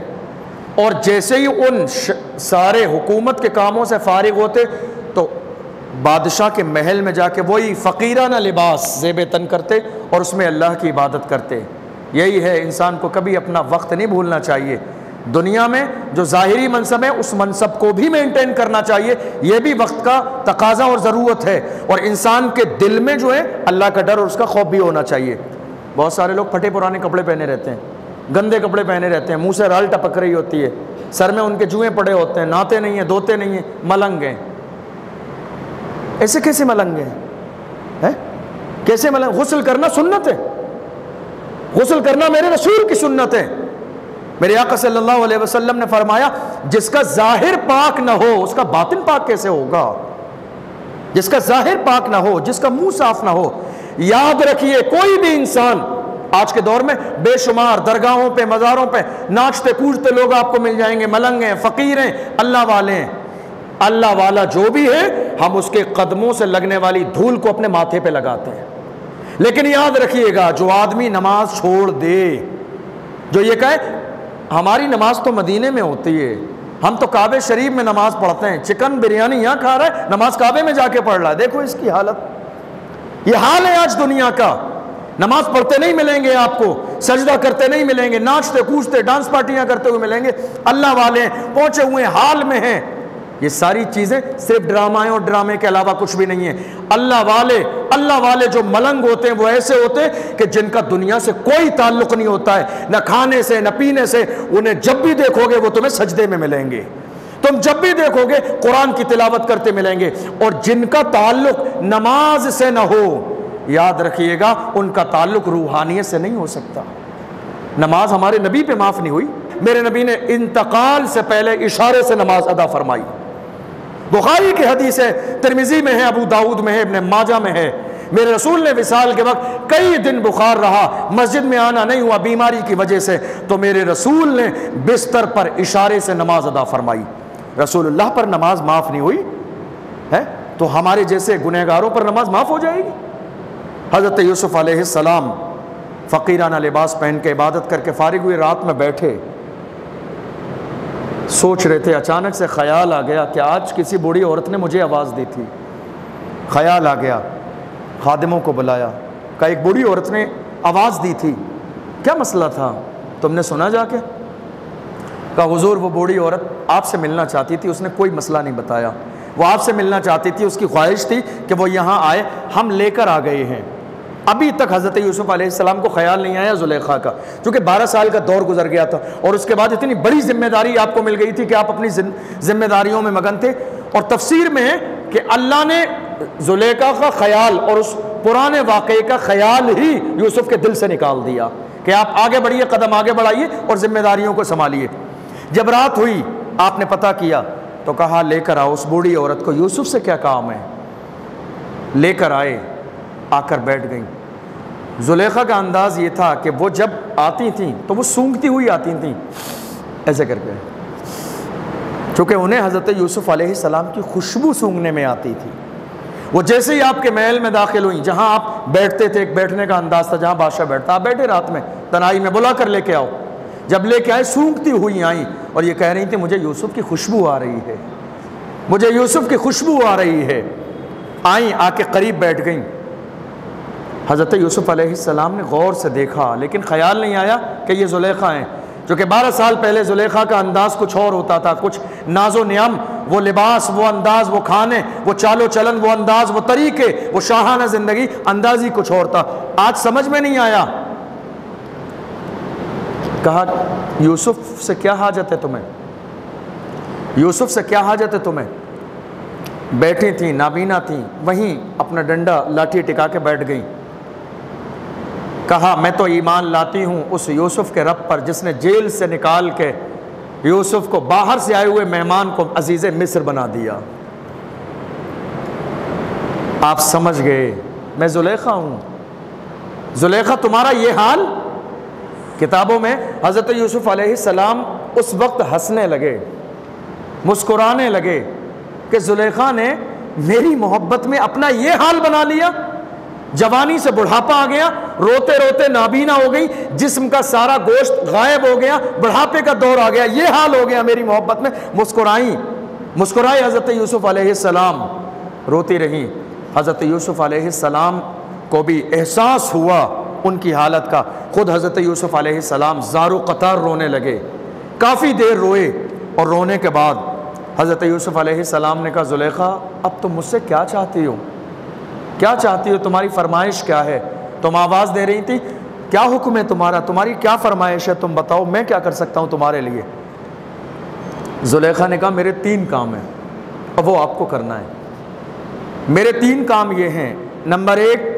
اور جیسے ہی ان سارے حکومت کے کاموں سے فارغ ہوتے تو بادشاہ کے محل میں جا کے وہی فقیرانہ لباس زیب تن کرتے اور اس میں اللہ کی عبادت کرتے۔ یہی ہے، انسان کو کبھی اپنا وقت نہیں بھولنا چاہیے۔ دنیا میں جو ظاہری منصب ہے اس منصب کو بھی مینٹین کرنا چاہیے، یہ بھی وقت کا تقاضا اور ضرورت ہے، اور انسان کے دل میں جو ہے اللہ کا ڈر اور اس کا خوف بھی ہونا چاہیے۔ بہت سارے لوگ پھٹے پرانے کپڑے پہنے رہتے ہیں، گندے کپڑے پہنے رہتے ہیں، منہ سے رال ٹپک رہی ہوتی ہے، سر میں ان کے جوئیں پڑے ہوتے ہیں، نہاتے نہیں ہیں، دھوتے نہیں ہیں، ملنگ ہیں۔ ایسے کیسے ملنگ ہیں؟ کیسے ملنگ؟ غسل کرنا سنت ہے، غسل کرنا میرے رسول کی سنت ہے۔ میرے آقا صلی اللہ علیہ وسلم نے فرمایا جس کا ظاہر پاک نہ ہو اس کا باطن پاک کیسے ہوگا؟ جس کا ظاہر پاک نہ ہو، جس کا منہ صاف نہ ہو۔ یاد رکھیے کوئی بھی انسان آج کے دور میں بے شمار درگاہوں پہ، مزاروں پہ ناچتے کوجتے لوگ آپ کو مل جائیں گے، ملنگ ہیں، فقیر ہیں، اللہ والے ہیں۔ اللہ والا جو بھی ہے ہم اس کے قدموں سے لگنے والی دھول کو اپنے ماتھے پہ لگاتے ہیں، لیکن یاد رکھیے گا جو آدمی نماز چھوڑ دے، جو یہ کہے ہماری نماز تو مدینے میں ہوتی ہے، ہم تو کعبے شریف میں نماز پڑھتے ہیں، چکن بریانی یہاں کھا رہا ہے، نماز کعبے میں جا کے پڑھ رہا ہے، دیکھو اس کی حالت۔ یہ حال ہے آج دنیا کا، نماز پڑھتے نہیں ملیں گے آپ کو، سجدہ کرتے نہیں ملیں گے، ناچتے کوجتے ڈانس پارٹیاں کرتے ہوئے ملیں گے، اللہ والے پہنچے ہوئے حال میں ہیں۔ یہ ساری چیزیں صرف ڈرامہ ہیں اور ڈرامے کے علاوہ کچھ بھی نہیں ہے۔ اللہ والے جو ملنگ ہوتے ہیں وہ ایسے ہوتے ہیں کہ جن کا دنیا سے کوئی تعلق نہیں ہوتا ہے، نہ کھانے سے نہ پینے سے، انہیں جب بھی دیکھو گے وہ تمہیں سجدے میں ملیں گے، تم جب بھی دیکھو گے قرآن کی تلاوت کرتے ملیں گے، اور جن کا تعلق نماز سے نہ ہو، یاد رکھیے گا ان کا تعلق روحانیت سے نہیں ہو سکتا۔ نماز ہمارے نبی پہ معاف نہیں ہوئی، میرے نبی نے انتقال سے پہلے اشارے سے نماز ادا فرمائی۔ بخاری کی حدیث ہے، ترمذی میں ہے، ابو داؤد میں ہے، ابن ماجہ میں ہے، میرے رسول نے وصال کے وقت کئی دن بخار رہا، مسجد میں آنا نہیں ہوا بیماری کی وجہ سے، تو میرے رسول نے بستر پر اشارے سے نماز ادا فرمائی۔ رسول اللہ پر نماز معاف نہیں ہوئی ہے تو ہمارے جیسے گنہگاروں پر نماز معاف ہو جائے گی؟ حضرت یوسف علیہ السلام فقیرانہ لباس پہن کے عبادت کر کے فارغ ہوئے، رات میں بیٹھے سوچ رہے تھے، اچانک سے خیال آ گیا کہ آج کسی بوڑھی عورت نے مجھے آواز دی تھی۔ خیال آ گیا، خادموں کو بلایا، کہا ایک بوڑھی عورت نے آواز دی تھی، کیا مسئلہ تھا، تم نے سنا جا کے؟ کہا حضور وہ بوڑھی عورت آپ سے ملنا چاہتی تھی، اس نے کوئی مسئلہ نہیں بتایا، وہ آپ سے ملنا چاہتی تھی، اس کی خواہش تھی کہ وہ یہاں آئے، ہم لے کر آ گئے ہیں۔ ابھی تک حضرت یوسف علیہ السلام کو خیال نہیں آیا زلیخا کا، چونکہ 12 سال کا دور گزر گیا تھا اور اس کے بعد اتنی بڑی ذمہ داری آپ کو مل گئی تھی کہ آپ اپنی ذمہ داریوں میں مگن تھے۔ اور تفسیر میں ہے کہ اللہ نے زلیخا کا خیال اور اس پرانے واقعے کا خیال ہی یوسف کے دل سے نکال دیا کہ آپ آگے بڑھیے، قدم آگے بڑھائیے اور ذمہ داریوں کو سنبھالیے۔ جب رات ہوئی آپ نے پتہ کیا تو کہا لے کر آؤ اس بوڑھی عورت کو، یوسف سے کیا کام ہے؟ لے کر آئے، آ کر بیٹھ گئیں۔ زلیخا کا انداز یہ تھا کہ وہ جب آتی تھیں تو وہ سونگتی ہوئی آتی تھیں ایسے کر کے، چونکہ انہیں حضرت یوسف علیہ السلام کی خوشبو سونگنے میں آتی تھی۔ وہ جیسے ہی آپ کے محل میں داخل ہوئیں، جہاں آپ بیٹھتے تھے، ایک بیٹھنے کا انداز تھا جہاں بادشاہ بیٹھتا، آپ بیٹھے رات میں تنہائی میں، بلا کر لے کے آؤ۔ جب لے کے آئے سونگتی ہوئی آئیں اور یہ کہہ رہی تھی مجھے یوسف کی خوشبو آ رہی ہے، مجھے یوسف کی خوشبو آ رہی ہے۔ آئیں، آ کے قریب بیٹھ گئیں۔ حضرت یوسف علیہ السلام نے غور سے دیکھا لیکن خیال نہیں آیا کہ یہ زلیخا ہیں، چونکہ 12 سال پہلے زلیخا کا انداز کچھ اور ہوتا تھا، کچھ ناز و نعم، وہ لباس، وہ انداز، وہ کھانے، وہ چال و چلن، وہ انداز، وہ طریقے، وہ شاہانہ زندگی، انداز ہی کچھ اور تھا۔ آج سمجھ میں نہیں آیا۔ کہا یوسف سے کیا حاجت ہے تمہیں؟ یوسف سے کیا حاجت ہے تمہیں؟ بیٹھی تھیں، نابینا تھیں، وہیں اپنا ڈنڈا لاٹھی ٹکا کے بیٹھ گئیں۔ کہا میں تو ایمان لاتی ہوں اس یوسف کے رب پر جس نے جیل سے نکال کے یوسف کو، باہر سے آئے ہوئے مہمان کو عزیز مصر بنا دیا۔ آپ سمجھ گئے میں زلیخا ہوں۔ زلیخا تمہارا یہ حال؟ کتابوں میں حضرت یوسف علیہ السلام اس وقت ہنسنے لگے، مسکرانے لگے کہ زلیخا نے میری محبت میں اپنا یہ حال بنا لیا۔ جوانی سے بڑھاپا آ گیا، روتے روتے نابینا ہو گئی، جسم کا سارا گوشت غائب ہو گیا، بڑھاپے کا دور آ گیا، یہ حال ہو گیا میری محبت میں۔ مسکرائے حضرت یوسف علیہ السلام، روتی رہی۔ حضرت یوسف علیہ السلام کو بھی احساس ہوا ان کی حالت کا، خود حضرت یوسف علیہ السلام زار و قطار رونے لگے، کافی دیر روئے، اور رونے کے بعد حضرت یوسف علیہ السلام نے کہا زلیخا اب تم مجھ سے کیا چاہتی ہو؟ کیا چاہتی ہو؟ تمہاری فرمائش کیا ہے؟ تم آواز دے رہی تھی، کیا حکم ہے تمہارا؟ تمہاری کیا فرمائش ہے؟ تم بتاؤ، میں کیا کر سکتا ہوں تمہارے لیے؟ زلیخا نے کہا میرے 3 کام ہیں اور وہ آپ کو کرنا ہے۔ میرے 3 کام یہ ہیں، نمبر 1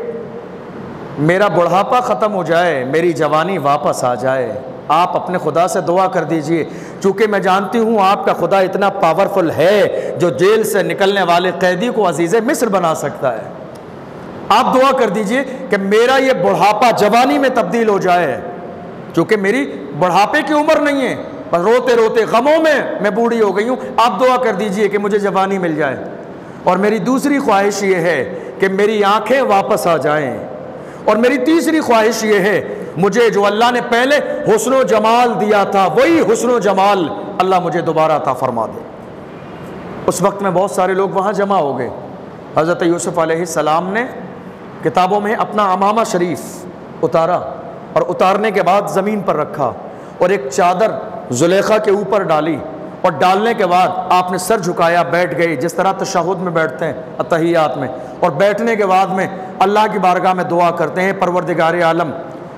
میرا بڑھاپا ختم ہو جائے، میری جوانی واپس آ جائے۔ آپ اپنے خدا سے دعا کر دیجئے، چونکہ میں جانتی ہوں آپ کا خدا اتنا پاورفل ہے جو جیل سے نکلنے والے قیدی کو عزیز مصر بنا سکتا ہے۔ آپ دعا کر دیجئے کہ میرا یہ بڑھاپا جوانی میں تبدیل ہو جائے، چونکہ میری بڑھاپے کی عمر نہیں ہے، پر روتے روتے غموں میں بوڑھی ہو گئی ہوں۔ آپ دعا کر دیجئے کہ مجھے جوانی مل جائے۔ اور میری دوسری خواہش یہ ہے کہ میری آنکھیں واپس آ جائیں، اور میری تیسری خواہش یہ ہے مجھے جو اللہ نے پہلے حسن و جمال دیا تھا وہی حسن و جمال اللہ مجھے دوبارہ عطا فرما دے۔ اس وقت میں بہت سارے لوگ وہاں جمع ہو گئے۔ حضرت یوسف علیہ السلام نے کتابوں میں اپنا عمامہ شریف اتارا، اور اتارنے کے بعد زمین پر رکھا، اور ایک چادر زلیخا کے اوپر ڈالی، اور ڈالنے کے بعد آپ نے سر جھکایا، بیٹھ گئے جس طرح تشہد میں بیٹھتے ہیں اتحیات میں، اور بیٹھنے کے بعد میں اللہ کی بارگاہ میں دعا کرتے ہیں پروردگار عالم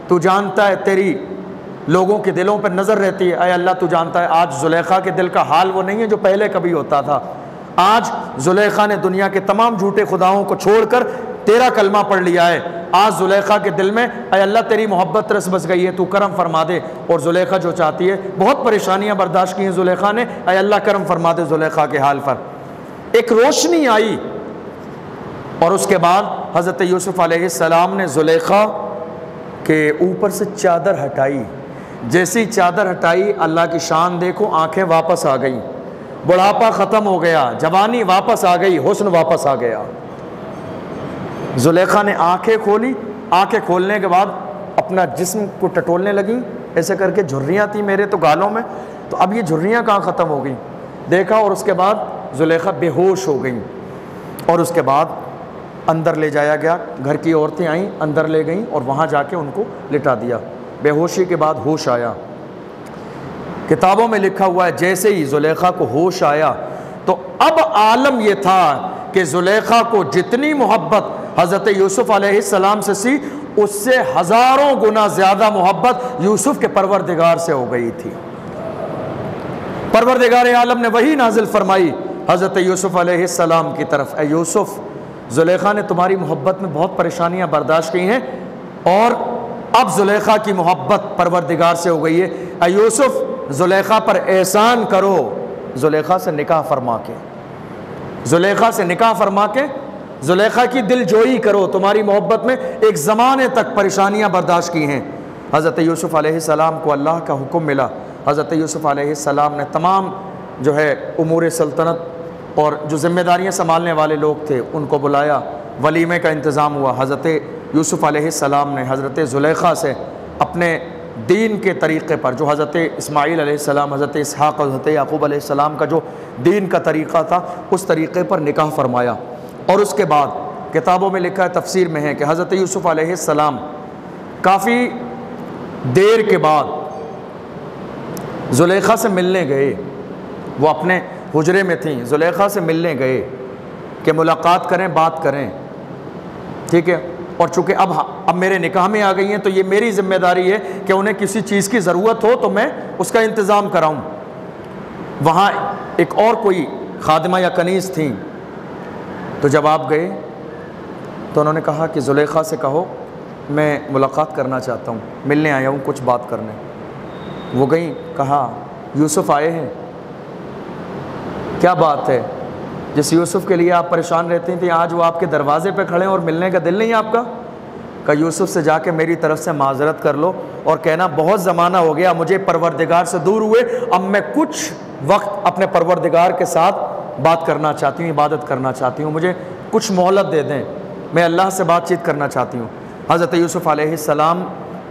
تو جانتا ہے، تیری لوگوں کے دلوں پر نظر رہتی ہے، اے اللہ تو جانتا ہے آج زلیخا کے دل کا حال وہ نہیں ہے جو پہلے کبھی ہوتا تھا۔ آج زلیخا نے دنیا کے تمام جھوٹے خداؤں کو چھوڑ کر تیرا کلمہ پڑھ لیا ہے، آج زلیخا کے دل میں اے اللہ تیری محبت رس بس گئی ہے، تو کرم فرما دے۔ اور زلیخا جو چاہتی ہے، بہت پریشانیاں برداشت کی ہیں زلیخا نے، اے اللہ کرم فرما دے زلیخا کے حال پر۔ ایک روشنی آئی، اور اس کے بعد حضرت یوسف علیہ السلام نے زلیخا کے اوپر سے چادر ہٹائی۔ جیسی چادر ہٹائی، اللہ کی شان دیکھو، آنکھیں واپس آ گئیں، بڑھاپا ختم ہو گیا، جوانی واپس آ گئی، حسن واپس آ گیا۔ زلیخا نے آنکھیں کھولی، آنکھیں کھولنے کے بعد اپنا جسم کو ٹٹولنے لگیں، ایسے کر کے جھریاں تھیں میرے تو گالوں میں، تو اب یہ جھریاں کہاں ختم ہو گئیں دیکھا، اور اس کے بعد زلیخا بے ہوش ہو گئیں، اور اس کے بعد اندر لے جایا گیا، گھر کی عورتیں آئیں، اندر لے گئیں اور وہاں جا کے ان کو لٹا دیا۔ بے ہوشی کے بعد ہوش آیا۔ کتابوں میں لکھا ہوا ہے جیسے ہی زلیخا کو ہوش آیا تو اب عالم یہ تھا کہ زلیخا کو جتنی محبت حضرت یوسف علیہ السلام سے سی، اس سے ہزاروں گنا زیادہ محبت یوسف کے پروردگار سے ہو گئی تھی۔ پروردگار عالم نے وحی نازل فرمائی حضرت یوسف علیہ السلام کی طرف، اے یوسف، زلیخا نے تمہاری محبت میں بہت پریشانیاں برداشت کی ہیں، اور اب زلیخا کی محبت پروردگار سے ہو گئی ہے، اے یوسف زلیخا پر احسان کرو، زلیخا سے نکاح فرما کے، زلیخا سے نکاح فرما کے زلیخا کی دل جوئی کرو، تمہاری محبت میں ایک زمانے تک پریشانیاں برداشت کی ہیں۔ حضرت یوسف علیہ السلام کو اللہ کا حکم ملا، حضرت یوسف علیہ السلام نے تمام جو ہے امور سلطنت اور جو ذمہ داریاں سنبھالنے والے لوگ تھے ان کو بلایا، ولیمے کا انتظام ہوا۔ حضرت یوسف علیہ السلام نے حضرت زلیخا سے اپنے دین کے طریقے پر، جو حضرت اسماعیل علیہ السلام، حضرت اسحاق اور حضرت یعقوب علیہ السلام کا جو دین کا طریقہ تھا، اس طریقے پر نکاح فرمایا۔ اور اس کے بعد کتابوں میں لکھا ہے، تفسیر میں ہے کہ حضرت یوسف علیہ السلام کافی دیر کے بعد زلیخا سے ملنے گئے، وہ اپنے حجرے میں تھیں، زلیخا سے ملنے گئے کہ ملاقات کریں، بات کریں، ٹھیک ہے، اور چونکہ اب میرے نکاح میں آ گئی ہیں تو یہ میری ذمہ داری ہے کہ انہیں کسی چیز کی ضرورت ہو تو میں اس کا انتظام کراؤں۔ وہاں ایک اور کوئی خادمہ یا کنیز تھیں، تو جب آپ گئے تو انہوں نے کہا کہ زلیخا سے کہو میں ملاقات کرنا چاہتا ہوں، ملنے آیا ہوں کچھ بات کرنے۔ وہ گئیں، کہا یوسف آئے ہیں، کیا بات ہے؟ جس یوسف کے لیے آپ پریشان رہتے تھے آج وہ آپ کے دروازے پہ کھڑے ہیں اور ملنے کا دل نہیں آپ کا؟ کہ یوسف سے جا کے میری طرف سے معذرت کر لو اور کہنا بہت زمانہ ہو گیا مجھے پروردگار سے دور ہوئے، اب میں کچھ وقت اپنے پروردگار کے ساتھ بات کرنا چاہتی ہوں، عبادت کرنا چاہتی ہوں، مجھے کچھ مہلت دے دیں، میں اللہ سے بات چیت کرنا چاہتی ہوں۔ حضرت یوسف علیہ السلام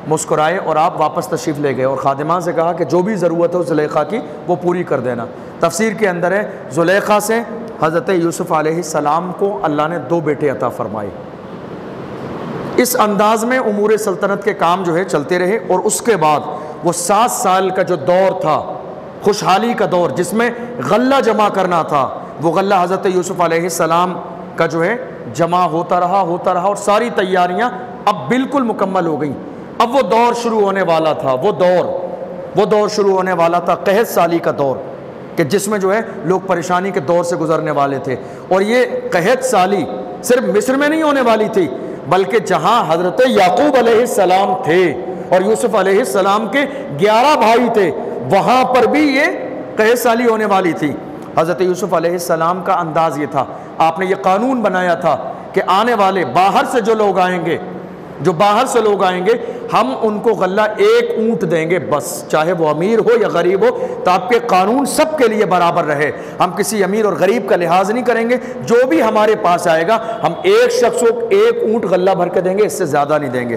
مسکرائے اور آپ واپس تشریف لے گئے، اور خادمہ سے کہا کہ جو بھی ضرورت ہو زلیخا کی وہ پوری کر دینا۔ تفسیر کے اندر ہے زلیخا سے حضرت یوسف علیہ السلام کو اللہ نے 2 بیٹے عطا فرمائے۔ اس انداز میں امور سلطنت کے کام جو ہے چلتے رہے، اور اس کے بعد وہ 7 سال کا جو دور تھا، خوشحالی کا دور جس میں غلہ جمع کرنا تھا، وہ غلہ حضرت یوسف علیہ السلام کا جو ہے جمع ہوتا رہا اور ساری تیاریاں اب بالکل مکمل ہو گئیں۔ اب وہ دور شروع ہونے والا تھا، وہ دور شروع ہونے والا تھا، قحط سالی کا دور، کہ جس میں جو ہے لوگ پریشانی کے دور سے گزرنے والے تھے۔ اور یہ قحط سالی صرف مصر میں نہیں ہونے والی تھی، بلکہ جہاں حضرت یعقوب علیہ السلام تھے اور یوسف علیہ السلام کے 11 بھائی تھے، وہاں پر بھی یہ قحط سالی ہونے والی تھی۔ حضرت یوسف علیہ السلام کا انداز یہ تھا، آپ نے یہ قانون بنایا تھا کہ آنے والے باہر سے جو لوگ آئیں گے، ہم ان کو غلہ 1 اونٹ دیں گے بس، چاہے وہ امیر ہو یا غریب ہو، تاکہ قانون سب کے لیے برابر رہے۔ ہم کسی امیر اور غریب کا لحاظ نہیں کریں گے، جو بھی ہمارے پاس آئے گا ہم ایک شخص کو 1 اونٹ غلہ بھر کے دیں گے، اس سے زیادہ نہیں دیں گے۔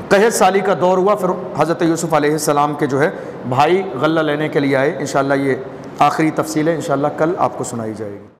قحط سالی کا دور ہوا، پھر حضرت یوسف علیہ السلام کے جو ہے بھائی غلہ لینے کے لیے آئے۔ انشاءاللہ یہ آخری تفصیل ہے، انشاءاللہ کل آپ کو سنائی جائے گی۔